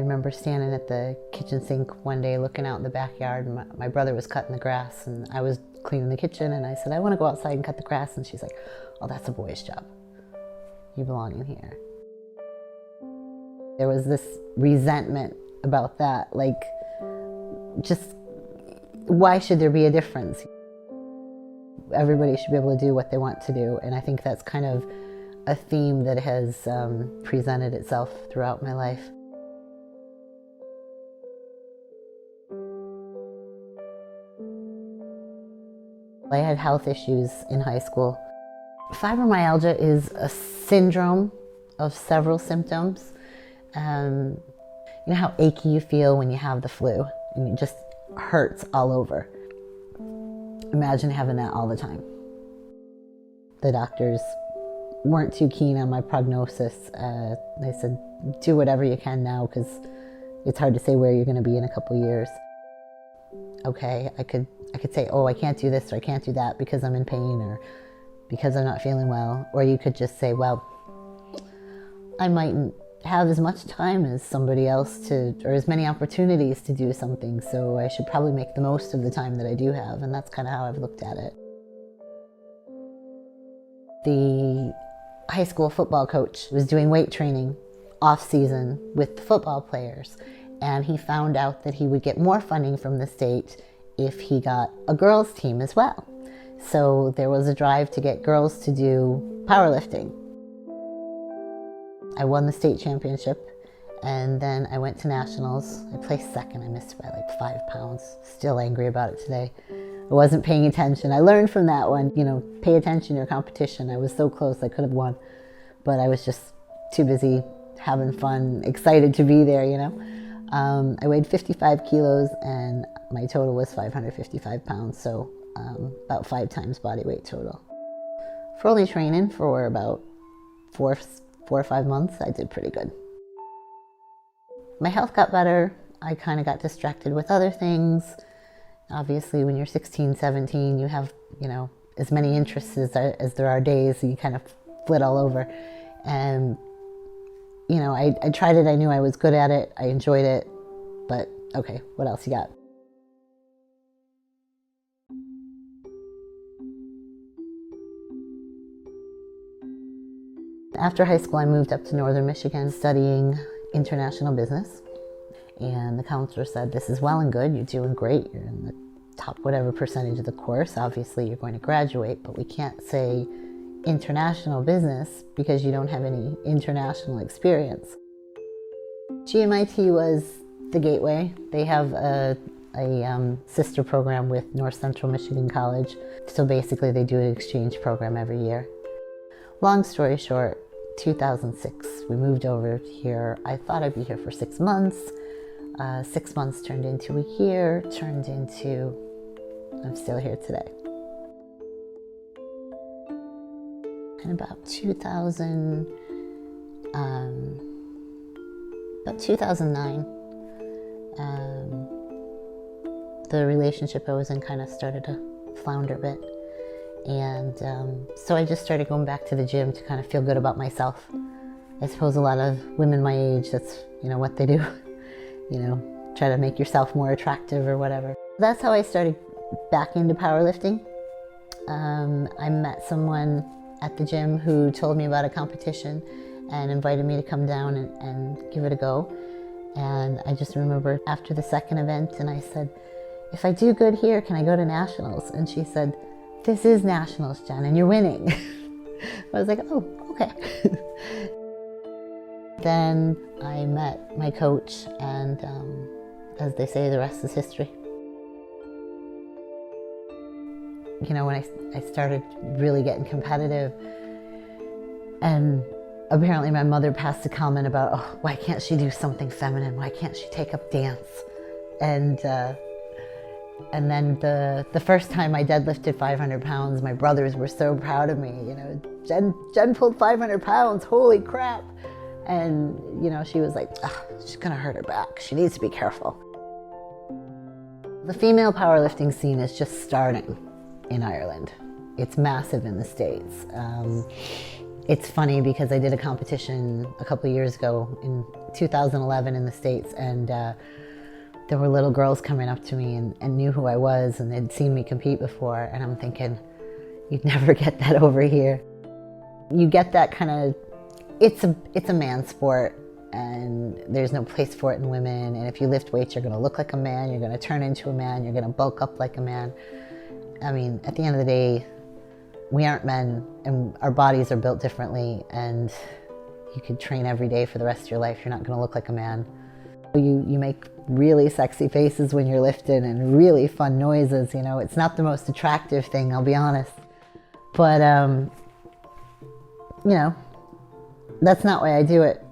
remember standing at the kitchen sink one day looking out in the backyard, and my brother was cutting the grass and I was cleaning the kitchen, and I said, I want to go outside and cut the grass, and she's like, oh, that's a boy's job. You belong in here. There was this resentment about that, like, just why should there be a difference? Everybody should be able to do what they want to do, and I think that's kind of a theme that has presented itself throughout my life. I had health issues in high school. Fibromyalgia is a syndrome of several symptoms. You know how achy you feel when you have the flu and it just hurts all over? Imagine having that all the time. The doctors weren't too keen on my prognosis. They said, do whatever you can now because it's hard to say where you're going to be in a couple years. Okay, I could say, oh, I can't do this or I can't do that because I'm in pain or because I'm not feeling well. Or you could just say, well, I mightn't have as much time as somebody else or as many opportunities to do something, so I should probably make the most of the time that I do have, and that's kind of how I've looked at it. The high school football coach was doing weight training off season with the football players, and he found out that he would get more funding from the state if he got a girls team as well. So there was a drive to get girls to do powerlifting. I won the state championship, and then I went to nationals. I placed second. I missed by like 5 pounds. Still angry about it today. I wasn't paying attention. I learned from that one, you know, pay attention to your competition. I was so close, I could have won, but I was just too busy having fun, excited to be there, you know. I weighed 55 kilos and my total was 555 pounds, so about 5 times body weight total. For only training for about 4 or 5 months, I did pretty good. My health got better. I kind of got distracted with other things. Obviously, when you're 16, 17, you have, you know, as many interests as there are days, so you kind of flit all over. And, you know, I tried it, I knew I was good at it, I enjoyed it, but okay, what else you got? After high school, I moved up to northern Michigan studying international business. And the counselor said, this is well and good, you're doing great, you're in the top whatever percentage of the course, obviously you're going to graduate, but we can't say international business because you don't have any international experience. GMIT was the gateway. They have a sister program with North Central Michigan College, so basically they do an exchange program every year. Long story short, 2006, we moved over here. I thought I'd be here for 6 months. 6 months turned into a year, turned into, I'm still here today. And about 2009, the relationship I was in kind of started to flounder a bit. And so I just started going back to the gym to kind of feel good about myself. I suppose a lot of women my age, that's, you know, what they do. You know, try to make yourself more attractive or whatever. That's how I started back into powerlifting. I met someone at the gym who told me about a competition and invited me to come down and give it a go. And I just remember after the second event, and I said, if I do good here, can I go to nationals? And she said, this is nationals, Jen, and you're winning. I was like, oh, okay. Then I met my coach, and as they say, the rest is history. You know, when I started really getting competitive, and apparently my mother passed a comment about, oh, why can't she do something feminine? Why can't she take up dance? And then the first time I deadlifted 500 pounds, my brothers were so proud of me. You know, Jen pulled 500 pounds, holy crap. And, you know, she was like, oh, she's gonna hurt her back. She needs to be careful. The female powerlifting scene is just starting in Ireland. It's massive in the States. It's funny because I did a competition a couple of years ago in 2011 in the States, and there were little girls coming up to me and knew who I was, and they'd seen me compete before, and I'm thinking, you'd never get that over here. You get that kind of, it's a man's sport, and there's no place for it in women, and if you lift weights, you're gonna look like a man, you're gonna turn into a man, you're gonna bulk up like a man. I mean, at the end of the day, we aren't men, and our bodies are built differently, and you could train every day for the rest of your life, you're not gonna look like a man. You make really sexy faces when you're lifting and really fun noises, you know. It's not the most attractive thing, I'll be honest. But, you know, that's not why I do it,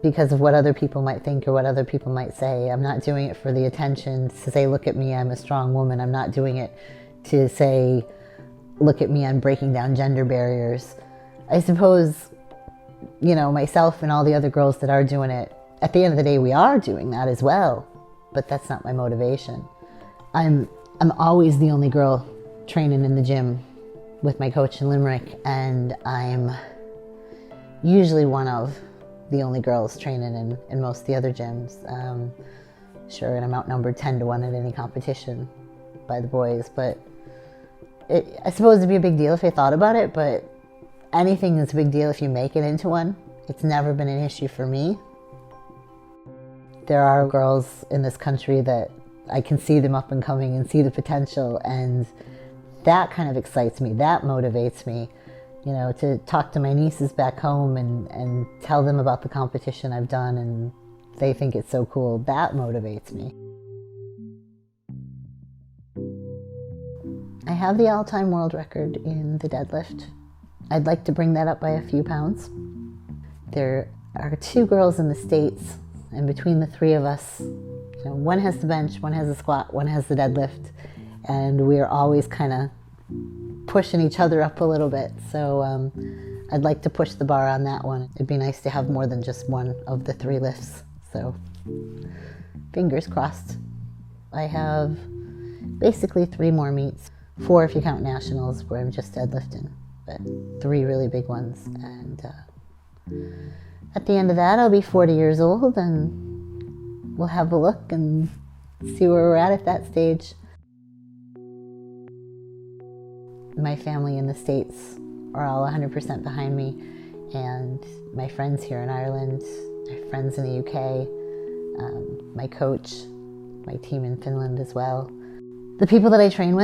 because of what other people might think or what other people might say. I'm not doing it for the attention to say, look at me, I'm a strong woman. I'm not doing it to say, look at me, I'm breaking down gender barriers. I suppose, you know, myself and all the other girls that are doing it, at the end of the day, we are doing that as well, but that's not my motivation. I'm always the only girl training in the gym with my coach in Limerick, and I'm usually one of the only girls training in most of the other gyms. Sure, and I'm outnumbered 10 to 1 at any competition by the boys, but I suppose it'd be a big deal if I thought about it, but anything is a big deal if you make it into one. It's never been an issue for me. There are girls in this country that I can see them up and coming and see the potential, and that kind of excites me, that motivates me. You know, to talk to my nieces back home and tell them about the competition I've done and they think it's so cool, that motivates me. I have the all-time world record in the deadlift. I'd like to bring that up by a few pounds. There are 2 girls in the States, and between the 3 of us, you know, one has the bench, one has the squat, one has the deadlift, and we're always kind of pushing each other up a little bit. So I'd like to push the bar on that one. It'd be nice to have more than just one of the 3 lifts. So fingers crossed. I have basically 3 more meets. 4 if you count nationals where I'm just deadlifting, but 3 really big ones. And at the end of that, I'll be 40 years old, and we'll have a look and see where we're at that stage. My family in the States are all 100% behind me, and my friends here in Ireland, my friends in the UK, my coach, my team in Finland as well. The people that I train with,